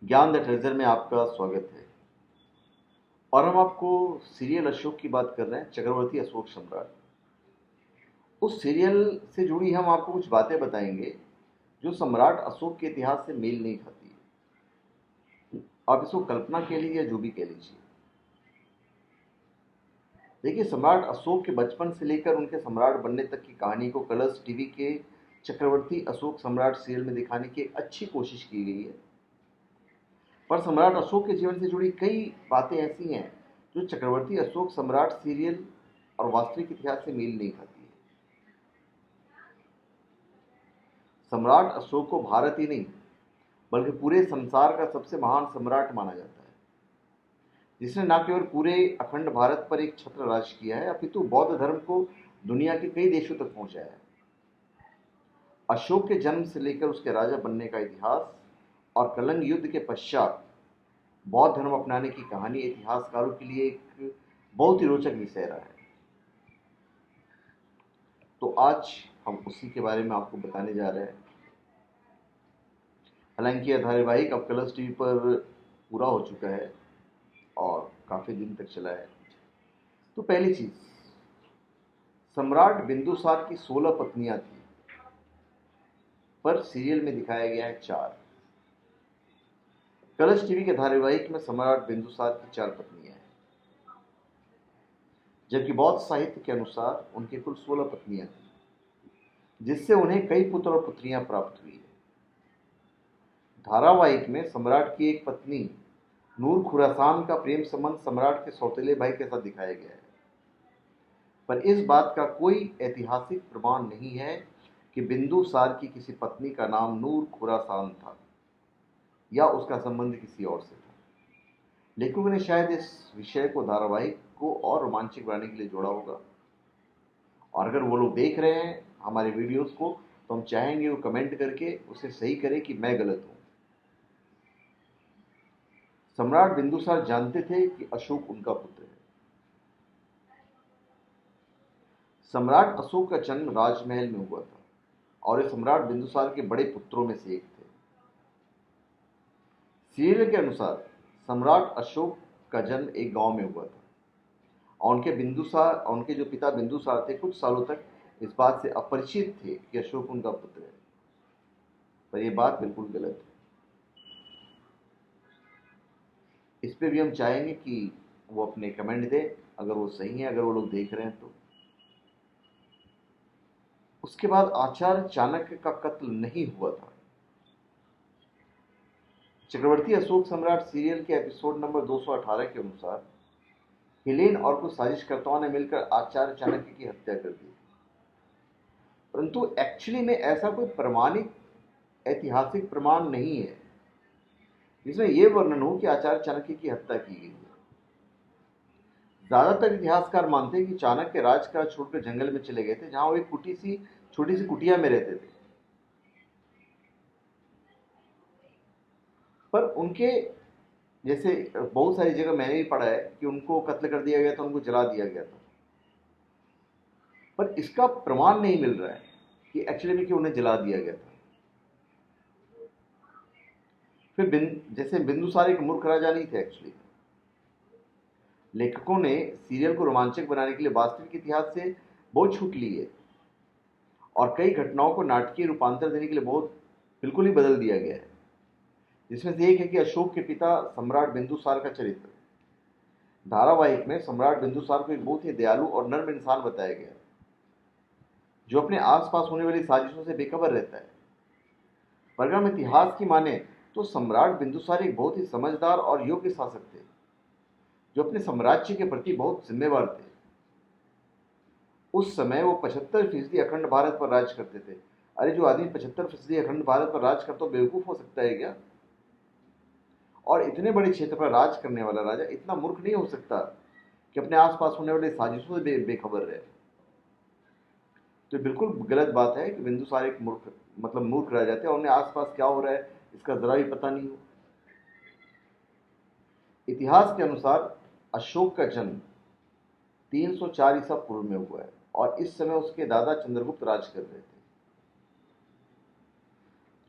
ज्ञान the treasure में आपका स्वागत है। और हम आपको सीरियल अशोक की बात कर रहे हैं, चक्रवर्ती अशोक सम्राट। उस सीरियल से जुड़ी हम आपको कुछ बातें बताएंगे जो सम्राट अशोक के इतिहास से मेल नहीं खाती है। आप इसको कल्पना के लिए या जो भी कह लीजिए। देखिए, सम्राट अशोक के बचपन से लेकर उनके सम्राट बनने तक की कहानी को कलर्स टीवी के चक्रवर्ती अशोक सम्राट सीरियल में दिखाने की एक अच्छी कोशिश की गई है। पर सम्राट अशोक के जीवन से जुड़ी कई बातें ऐसी हैं जो चक्रवर्ती अशोक सम्राट सीरियल और वास्तविक इतिहास से मेल नहीं खाती है। सम्राट अशोक को भारत ही नहीं बल्कि पूरे संसार का सबसे महान सम्राट माना जाता है, जिसने न केवल पूरे अखंड भारत पर एक छत्र राज किया है अपितु बौद्ध धर्म को दुनिया के कई देशों तक पहुंचाया है। अशोक के जन्म से लेकर उसके राजा बनने का इतिहास और कलिंग युद्ध के पश्चात बौद्ध धर्म अपनाने की कहानी इतिहासकारों के लिए एक बहुत ही रोचक विषय रहा है। तो आज हम उसी के बारे में आपको बताने जा रहे हैं। हालांकि यह धारावाहिक अब कलर्स टीवी पर पूरा हो चुका है और काफ़ी दिन तक चला है। तो पहली चीज़, सम्राट बिंदुसार की 16 पत्नियां थी, पर सीरियल में दिखाया गया है 4। कलर्स टीवी के धारावाहिक में सम्राट बिंदुसार की 4 पत्नियां हैं, जबकि बौद्ध साहित्य के अनुसार उनकी कुल 16 पत्नियां थी, जिससे उन्हें कई पुत्र और पुत्रियां प्राप्त हुई है। धारावाहिक में सम्राट की एक पत्नी नूर खुरासान का प्रेम संबंध सम्राट के सौतेले भाई के साथ दिखाया गया है, पर इस बात का कोई ऐतिहासिक प्रमाण नहीं है कि बिंदुसार की किसी पत्नी का नाम नूर खुरासान था या उसका संबंध किसी और से था। लेखकों ने शायद इस विषय को धारावाहिक को और रोमांचक बनाने के लिए जोड़ा होगा। और अगर वो लोग देख रहे हैं हमारे वीडियोस को, तो हम चाहेंगे वो कमेंट करके उसे सही करें कि मैं गलत हूं। सम्राट बिंदुसार जानते थे कि अशोक उनका पुत्र है। सम्राट अशोक का जन्म राजमहल में हुआ था और ये सम्राट बिंदुसार के बड़े पुत्रों में से एक थे। सीरियल के अनुसार सम्राट अशोक का जन्म एक गांव में हुआ था और उनके जो पिता बिंदुसार थे कुछ सालों तक इस बात से अपरिचित थे कि अशोक उनका पुत्र है। पर यह बात बिल्कुल गलत है। इस पे भी हम चाहेंगे कि वो अपने कमेंट दें अगर वो सही है, अगर वो लोग देख रहे हैं तो। उसके बाद आचार्य चाणक्य का कत्ल नहीं हुआ था। चक्रवर्ती अशोक सम्राट सीरियल के एपिसोड नंबर 218 के अनुसार हेलेन और कुछ साजिशकर्ताओं ने मिलकर आचार्य चाणक्य की हत्या कर दी, परंतु एक्चुअली में ऐसा कोई प्रमाणित ऐतिहासिक प्रमाण नहीं है जिसमें यह वर्णन हो कि आचार्य चाणक्य की हत्या की गई है। ज्यादातर इतिहासकार मानते हैं कि चाणक्य राजकाज छोड़कर जंगल में चले गए थे, जहां वो एक छोटी सी कुटिया में रहते थे। पर उनके जैसे बहुत सारी जगह मैंने भी पढ़ा है कि उनको कत्ल कर दिया गया था, उनको जला दिया गया था, पर इसका प्रमाण नहीं मिल रहा है कि एक्चुअली में कि उन्हें जला दिया गया था। फिर जैसे बिंदुसार एक मूर्ख राजा नहीं थे एक्चुअली। लेखकों ने सीरियल को रोमांचक बनाने के लिए वास्तविक इतिहास से बहुत छूट ली है और कई घटनाओं को नाटकीय रूपांतर देने के लिए बहुत बिल्कुल ही बदल दिया गया है, जिसमें से एक है कि अशोक के पिता सम्राट बिंदुसार का चरित्र। धारावाहिक में सम्राट बिंदुसार को एक बहुत ही दयालु और नर्म इंसान बताया गया, जो अपने आसपास होने वाली साजिशों से बेखबर रहता है। पर अगर हम इतिहास की माने तो सम्राट बिंदुसार एक बहुत ही समझदार और योग्य शासक थे, जो अपने साम्राज्य के प्रति बहुत जिम्मेवार थे। उस समय वो 75% अखंड भारत पर राज करते थे। अरे, जो आदमी 75% अखंड भारत पर राज करता हो बेवकूफ हो सकता है क्या? और इतने बड़े क्षेत्र पर राज करने वाला राजा इतना मूर्ख नहीं हो सकता कि अपने आसपास होने वाले साजिशों से बेखबर रहे। तो बिल्कुल गलत बात है कि बिंदुसार एक मूर्ख रह जाते हैं और उन्हें आसपास क्या हो रहा है इसका जरा भी पता नहीं हो। इतिहास के अनुसार अशोक का जन्म 304 ईसा पूर्व में हुआ है और इस समय उसके दादा चंद्रगुप्त राज कर रहे थे।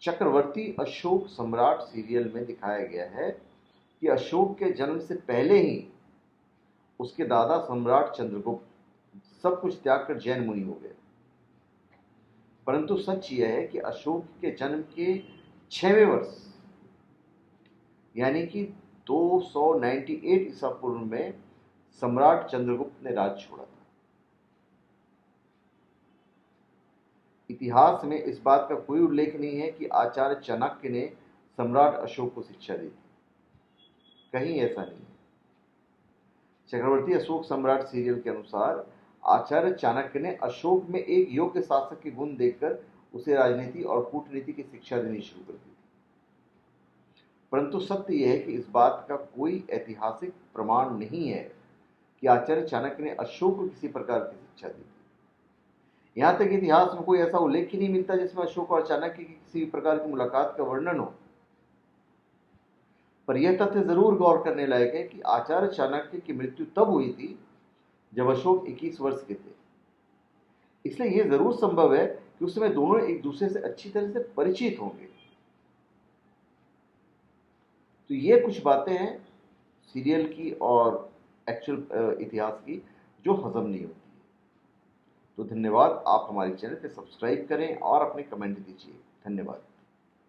चक्रवर्ती अशोक सम्राट सीरियल में दिखाया गया है कि अशोक के जन्म से पहले ही उसके दादा सम्राट चंद्रगुप्त सब कुछ त्याग कर जैन मुनि हो गए। परंतु सच यह है कि अशोक के जन्म के 6वें वर्ष यानी कि 298 ईसा पूर्व में सम्राट चंद्रगुप्त ने राज छोड़ा था। इतिहास में इस बात का कोई उल्लेख नहीं है कि आचार्य चाणक्य ने सम्राट अशोक को शिक्षा दी थी, कहीं ऐसा नहीं है। चक्रवर्ती अशोक सम्राट सीरियल के अनुसार आचार्य चाणक्य ने अशोक में एक योग्य शासक के गुण देखकर उसे राजनीति और कूटनीति की शिक्षा देनी शुरू कर दी थी। परंतु सत्य यह है कि इस बात का कोई ऐतिहासिक प्रमाण नहीं है कि आचार्य चाणक्य ने अशोक को किसी प्रकार की शिक्षा दी थी। यहां तक इतिहास में कोई ऐसा उल्लेख ही नहीं मिलता जिसमें अशोक और चाणक्य की किसी प्रकार की मुलाकात का वर्णन हो। पर यह तथ्य जरूर गौर करने लायक है कि आचार्य चाणक्य की मृत्यु तब हुई थी जब अशोक 21 वर्ष के थे। इसलिए यह जरूर संभव है कि उस समय दोनों एक दूसरे से अच्छी तरह से परिचित होंगे। तो ये कुछ बातें हैं सीरियल की और एक्चुअल इतिहास की जो हजम नहीं होती। तो धन्यवाद, आप हमारे चैनल पे सब्सक्राइब करें और अपने कमेंट दीजिए। धन्यवाद।